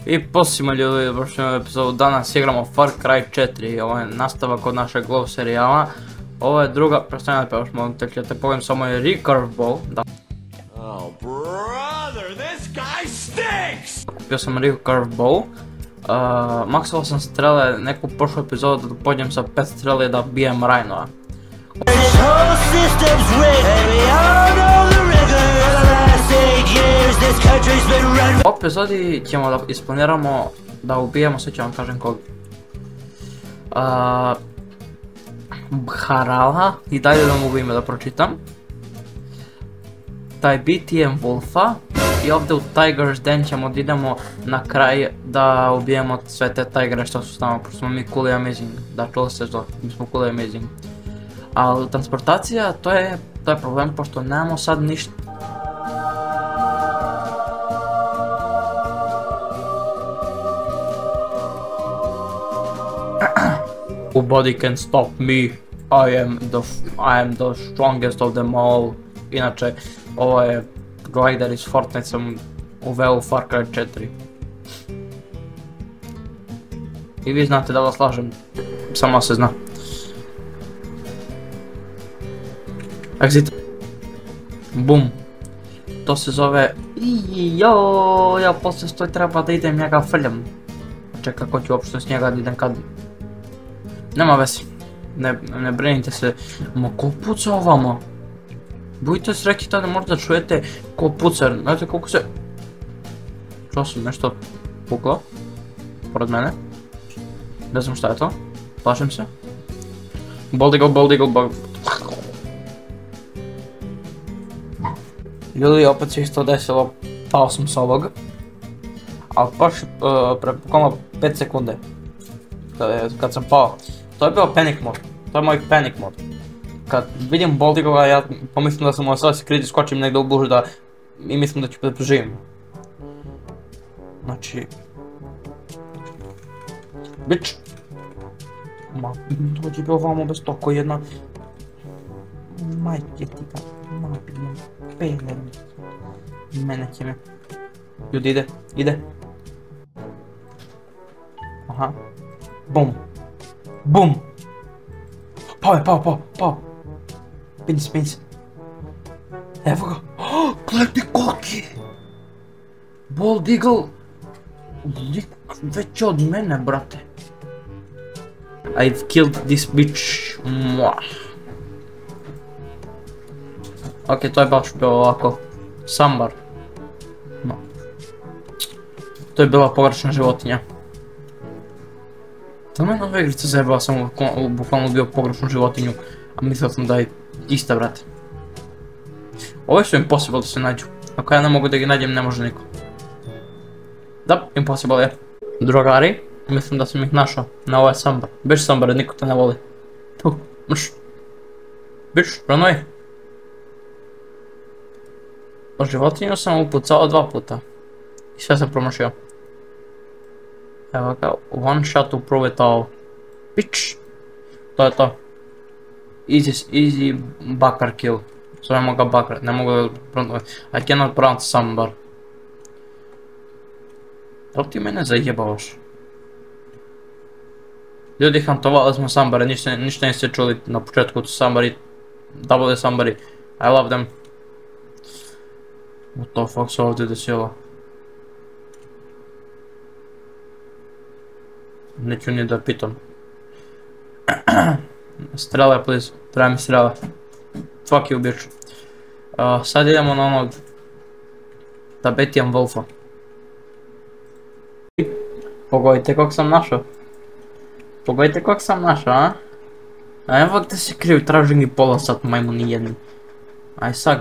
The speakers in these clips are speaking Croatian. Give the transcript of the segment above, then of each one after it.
I posimo ljudi, došli epizodu. Danas igramo Far Cry 4, ovo je nastavak od našeg lov serijala. Ovo je druga, predstavljena pa još molim te pogledam samo je recurve bow. Oh brother, this guy stinks! Kupio sam recurve bow. Maksovao sam strele neku prošlu epizodu da podnijem sa 5 strele da bijem Rajnova. U ovoj epizodi ćemo da isplaniramo da ubijemo, sve ću vam kažem kog. Harala, i dalje da mogu ime da pročitam. Taj BTM Wolfa i ovdje u Tiger's Den ćemo da idemo na kraj da ubijemo sve te tigre što su s nama, pošto smo mi cool i amazing, da čuli ste to, mi smo cool i amazing. Ali transportacija, to je problem pošto nemamo sad ništa. Nobody can stop me, I am the strongest of them all. Inače, ovo je glider iz Fortnite sam uveo u Far Cry 4. I vi znate da vas lažem, samo se zna. Exit. Bum. To se zove... Joooo, ja poslije stoj treba da idem njega frljam. Čekaj, kako ću uopšte s njega da idem kad... Nema veze. Ne brinite se. Ma ko puca ovamo? Budite sreći tada možda čujete ko puca, znate koliko se... Čuo sam nešto puklo. Pored mene. Ne znam šta je to. Plašim se. Boldigal. Ljudi, opet se isto desilo. Pao sam s ovog. Ali baš prepukamo 5 sekunde. Kad sam pao. To je bio panic mod. To je moj panic mod. Kad vidim Boldigova, ja pomislim da sam ovo sada skriti, skočim negdje u bužda i mislim da ću da preživim. Znači... Bić! Ma, dođi bi ovamo bez toko jedna... Majke ti ga, napidno, peler. Mene će me... Ljudi, ide. Aha. Bum! Pao! Pins. Evo ga! Gledaj koliki! Bald Eagle! Lik veći od mene, brate. I've killed this bitch. Ok, to je baš bilo ovako. Sambar. To je bila pogrešna životinja. To me nova igrica zajebala, sam bukvalno bio pogrešnu životinju, a mislio sam da je ista, brate. Ove su impossible da se nađu. Ako ja ne mogu da ih nađem, ne može niko. Da, impossible je. Drugari, mislim da sam ih našao na ovaj sambar. Biš sambar, niko te ne voli. Tu, mrš. Biš, ranoj. O životinju sam upucao 2 puta. I sve sam promašio. Evo ga, one shot to prove it all. Bitch! To je to. Easy bakar kill. Zovemo ga bakar, ne mogu da... I cannot pronounce sambar. Da li ti mene zajebavaš? Ljudi, hantovali smo sambare, ništa niste čuli na početku, to sambari. Double sambari. I love them. What the fuck se ovdje desilo? Neću ni da pitam. Strela, please. Treba mi strela. Fuck you, bitch. Sad idemo na onog... Da BTM Wolfa. Pogledajte kog sam našao. A? A evo gdje se kriju, traži mi pola sat majmuni jedni. Aj sag.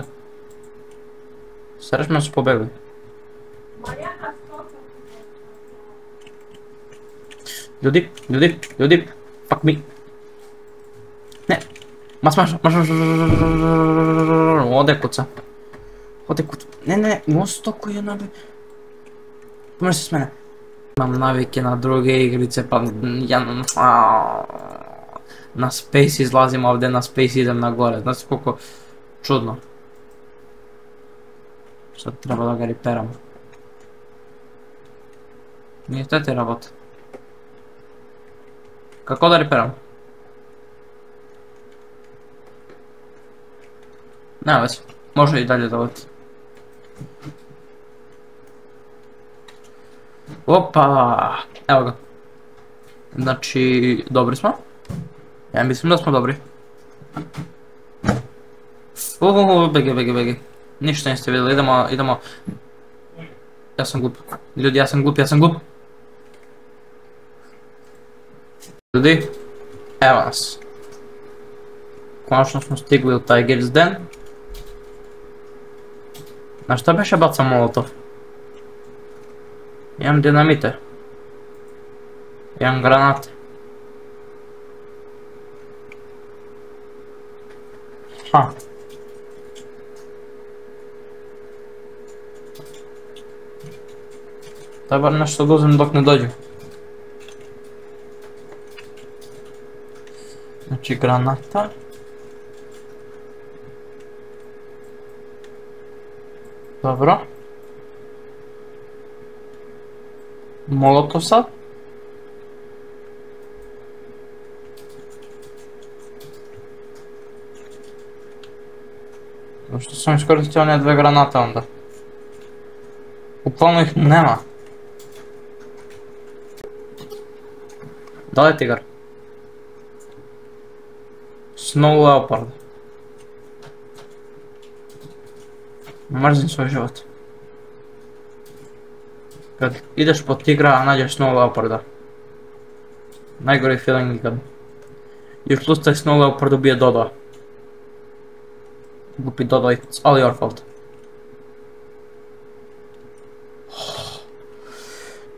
Sreš me su pobegli. Ljudi, fuck me. Ne, maš, ode kuca. Ne, mostoko je nabi. Pomeri se s mene. Imam navike na druge igrice, pa ja na space izlazim ovdje, na space idem na gore, znači koliko čudno. Sad treba da ga reperam. Niestety robot. Kako da riperam? Nema veze. Može i dalje doleti. Opa! Evo ga. Znači, dobri smo. Ja mislim da smo dobri. Begi. Ništa niste vidjeli, idemo. Ja sam glup. Ljudi, ja sam glup. Ljudi, evo nas. Konačno smo stigli u Tiger's Den. Na šta beše bacam molotov? Imam dinamite. Imam granate. Ha. Treba nešto da uzmem dok ne dođu. Znači granata. Dobro. Molotov sad. Zašto sam iskoristio one dve granate onda? Upalno ih nema. Da li je tigar? Snow Leopard. Mrzim svoj život. Kad ideš po tigra, a nađeš Snow Leoparda. Najgori feeling ikad. Još plus taj Snow Leopard ubije Dodo. Glupi Dodo, it's all your fault.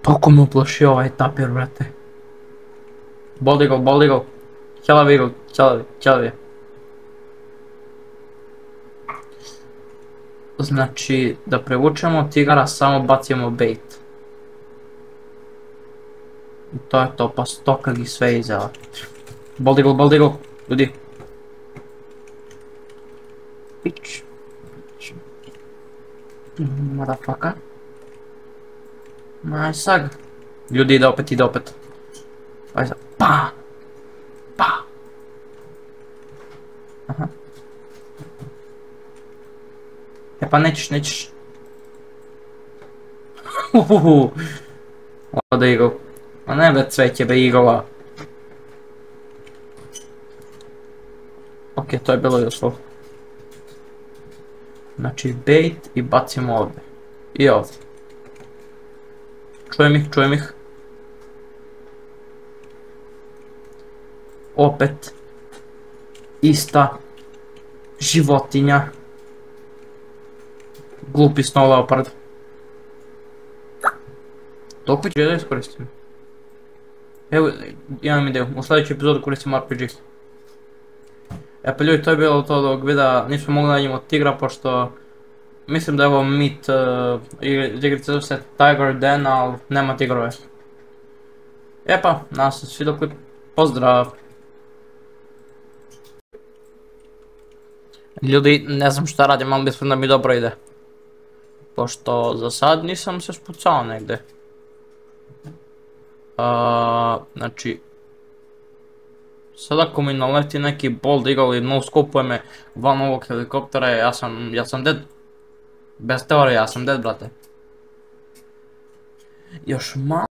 Toliko me uplašio ovaj tapir, brate. Bald eagle. Ćelavi eagle, ćelavi. Znači, da prevučemo tigara, samo bacimo bait. I to je to, pa stoka gi sve izela. Bald eagle, ljudi. Bitch. Motherfucker. Majsag. Ljudi, ide opet. Ajde, pa! Aha. E pa nećeš. Ode eagle. A ne be cveće be eagle-a. Ok, to je bilo uslovo. Znači bait i bacimo ovdje. I ovdje. Čujem ih. Opet. Ista. Životinja. Glupi Snow Leopard. Toliko ću da iskoristim. Evo, imam ideju. U sljedeću epizodu koristim RPG. E pa ljudi, to je bilo to dok videa nismo mogli nađemo tigra, pošto mislim da je ovo mit igrice zove se Tiger Den, ali nema tigrove. E pa, nadam se svidio klip. Pozdrav! Ljudi, ne znam šta radim, ali mislim da mi dobro ide. Pošto za sad nisam se spucao negdje. Znači, sad ako mi naleti neki Bald Eagle i no skopuje me van ovog helikoptera, ja sam dead. Bez teorije, ja sam dead, brate. Još malo.